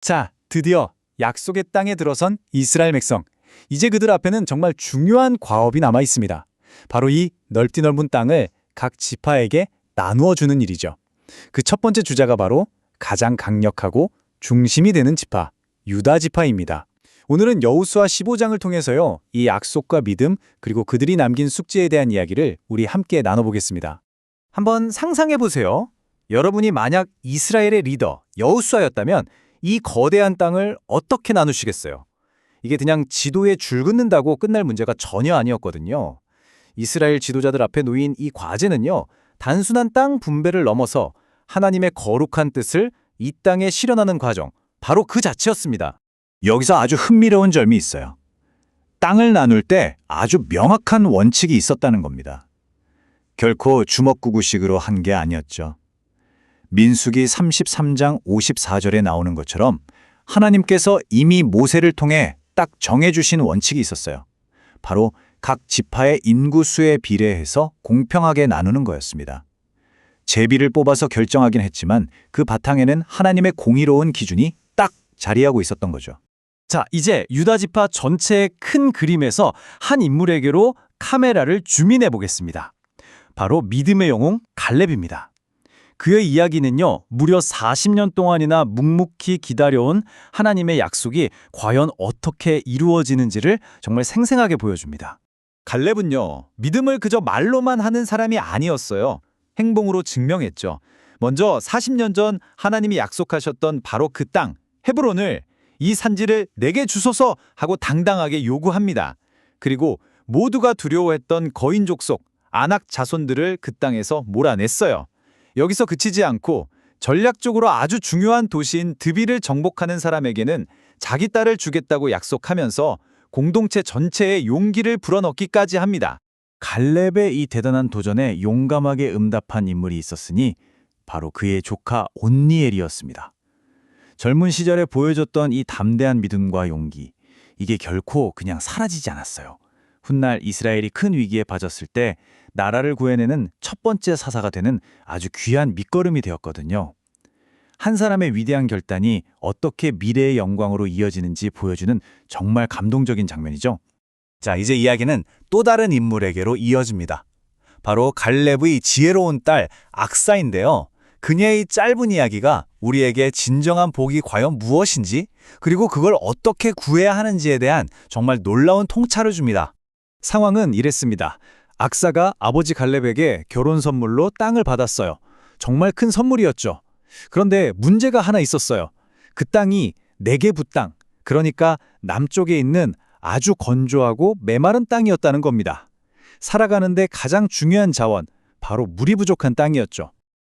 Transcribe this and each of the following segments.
자, 드디어 약속의 땅에 들어선 이스라엘 백성. 이제 그들 앞에는 정말 중요한 과업이 남아 있습니다. 바로 이 넓디 넓은 땅을 각 지파에게 나누어 주는 일이죠. 그 첫 번째 주자가 바로 가장 강력하고 중심이 되는 지파, 유다 지파입니다. 오늘은 여호수아 15장을 통해서요, 이 약속과 믿음, 그리고 그들이 남긴 숙제에 대한 이야기를 우리 함께 나눠보겠습니다. 한번 상상해 보세요. 여러분이 만약 이스라엘의 리더 여호수아였다면 이 거대한 땅을 어떻게 나누시겠어요? 이게 그냥 지도에 줄 긋는다고 끝날 문제가 전혀 아니었거든요. 이스라엘 지도자들 앞에 놓인 이 과제는요, 단순한 땅 분배를 넘어서 하나님의 거룩한 뜻을 이 땅에 실현하는 과정, 바로 그 자체였습니다. 여기서 아주 흥미로운 점이 있어요. 땅을 나눌 때 아주 명확한 원칙이 있었다는 겁니다. 결코 주먹구구식으로 한 게 아니었죠. 민수기 33장 54절에 나오는 것처럼 하나님께서 이미 모세를 통해 딱 정해주신 원칙이 있었어요. 바로 각 지파의 인구수에 비례해서 공평하게 나누는 거였습니다. 제비를 뽑아서 결정하긴 했지만 그 바탕에는 하나님의 공의로운 기준이 딱 자리하고 있었던 거죠. 자, 이제 유다 지파 전체의 큰 그림에서 한 인물에게로 카메라를 줌인해 보겠습니다. 바로 믿음의 영웅 갈렙입니다. 그의 이야기는요, 무려 40년 동안이나 묵묵히 기다려온 하나님의 약속이 과연 어떻게 이루어지는지를 정말 생생하게 보여줍니다. 갈렙은요, 믿음을 그저 말로만 하는 사람이 아니었어요. 행동으로 증명했죠. 먼저 40년 전 하나님이 약속하셨던 바로 그 땅, 헤브론을, 이 산지를 내게 주소서 하고 당당하게 요구합니다. 그리고 모두가 두려워했던 거인 족속, 아낙 자손들을 그 땅에서 몰아냈어요. 여기서 그치지 않고 전략적으로 아주 중요한 도시인 드비를 정복하는 사람에게는 자기 딸을 주겠다고 약속하면서 공동체 전체에 용기를 불어넣기까지 합니다. 갈렙의 이 대단한 도전에 용감하게 응답한 인물이 있었으니 바로 그의 조카 온니엘이었습니다. 젊은 시절에 보여줬던 이 담대한 믿음과 용기, 이게 결코 그냥 사라지지 않았어요. 훗날 이스라엘이 큰 위기에 빠졌을 때 나라를 구해내는 첫 번째 사사가 되는 아주 귀한 밑거름이 되었거든요. 한 사람의 위대한 결단이 어떻게 미래의 영광으로 이어지는지 보여주는 정말 감동적인 장면이죠. 자, 이제 이야기는 또 다른 인물에게로 이어집니다. 바로 갈렙의 지혜로운 딸 악사인데요. 그녀의 짧은 이야기가 우리에게 진정한 복이 과연 무엇인지, 그리고 그걸 어떻게 구해야 하는지에 대한 정말 놀라운 통찰을 줍니다. 상황은 이랬습니다. 악사가 아버지 갈렙에게 결혼 선물로 땅을 받았어요. 정말 큰 선물이었죠. 그런데 문제가 하나 있었어요. 그 땅이 네게부 땅, 그러니까 남쪽에 있는 아주 건조하고 메마른 땅이었다는 겁니다. 살아가는데 가장 중요한 자원, 바로 물이 부족한 땅이었죠.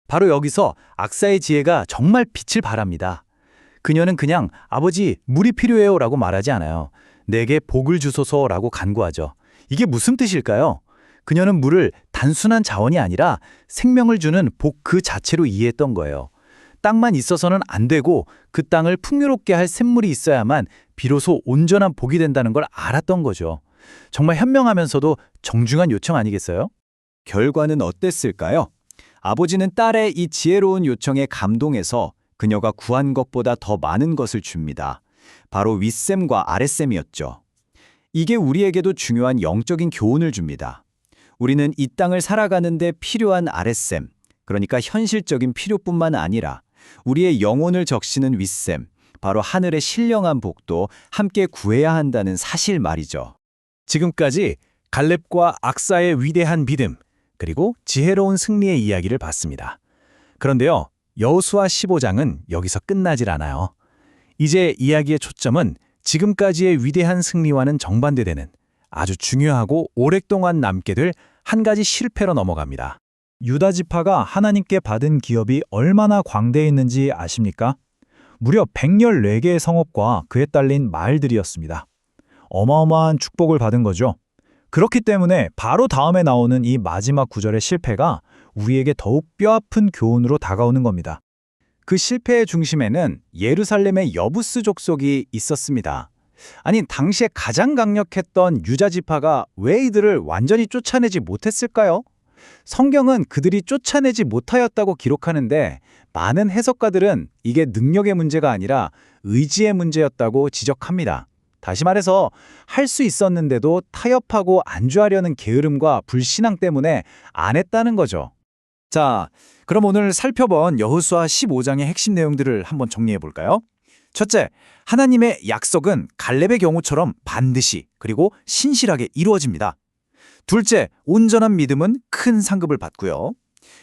바로 여기서 악사의 지혜가 정말 빛을 발합니다. 그녀는 그냥 아버지 물이 필요해요 라고 말하지 않아요. 내게 복을 주소서라고 간구하죠. 이게 무슨 뜻일까요? 그녀는 물을 단순한 자원이 아니라 생명을 주는 복 그 자체로 이해했던 거예요. 땅만 있어서는 안 되고 그 땅을 풍요롭게 할 샘물이 있어야만 비로소 온전한 복이 된다는 걸 알았던 거죠. 정말 현명하면서도 정중한 요청 아니겠어요? 결과는 어땠을까요? 아버지는 딸의 이 지혜로운 요청에 감동해서 그녀가 구한 것보다 더 많은 것을 줍니다. 바로 윗셈과 아랫셈이었죠. 이게 우리에게도 중요한 영적인 교훈을 줍니다. 우리는 이 땅을 살아가는 데 필요한 아랫셈, 그러니까 현실적인 필요뿐만 아니라 우리의 영혼을 적시는 윗셈, 바로 하늘의 신령한 복도 함께 구해야 한다는 사실 말이죠. 지금까지 갈렙과 악사의 위대한 믿음, 그리고 지혜로운 승리의 이야기를 봤습니다. 그런데요, 여호수아 15장은 여기서 끝나질 않아요. 이제 이야기의 초점은 지금까지의 위대한 승리와는 정반대되는 아주 중요하고 오랫동안 남게 될 한 가지 실패로 넘어갑니다. 유다 지파가 하나님께 받은 기업이 얼마나 광대했는지 아십니까? 무려 114개의 성읍과 그에 딸린 마을들이었습니다. 어마어마한 축복을 받은 거죠. 그렇기 때문에 바로 다음에 나오는 이 마지막 구절의 실패가 우리에게 더욱 뼈아픈 교훈으로 다가오는 겁니다. 그 실패의 중심에는 예루살렘의 여부스 족속이 있었습니다. 아니, 당시에 가장 강력했던 유다 지파가 왜 이들을 완전히 쫓아내지 못했을까요? 성경은 그들이 쫓아내지 못하였다고 기록하는데 많은 해석가들은 이게 능력의 문제가 아니라 의지의 문제였다고 지적합니다. 다시 말해서 할 수 있었는데도 타협하고 안주하려는 게으름과 불신앙 때문에 안 했다는 거죠. 자, 그럼 오늘 살펴본 여호수아 15장의 핵심 내용들을 한번 정리해 볼까요? 첫째, 하나님의 약속은 갈렙의 경우처럼 반드시 그리고 신실하게 이루어집니다. 둘째, 온전한 믿음은 큰 상급을 받고요.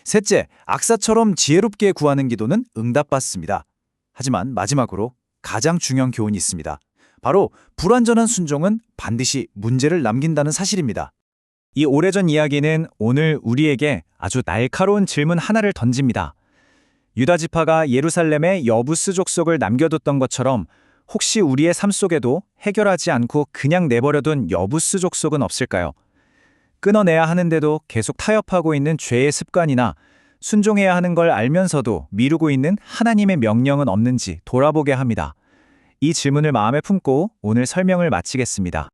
셋째, 악사처럼 지혜롭게 구하는 기도는 응답받습니다. 하지만 마지막으로 가장 중요한 교훈이 있습니다. 바로 불완전한 순종은 반드시 문제를 남긴다는 사실입니다. 이 오래전 이야기는 오늘 우리에게 아주 날카로운 질문 하나를 던집니다. 유다 지파가 예루살렘에 여부스 족속을 남겨뒀던 것처럼 혹시 우리의 삶 속에도 해결하지 않고 그냥 내버려둔 여부스 족속은 없을까요? 끊어내야 하는데도 계속 타협하고 있는 죄의 습관이나 순종해야 하는 걸 알면서도 미루고 있는 하나님의 명령은 없는지 돌아보게 합니다. 이 질문을 마음에 품고 오늘 설명을 마치겠습니다.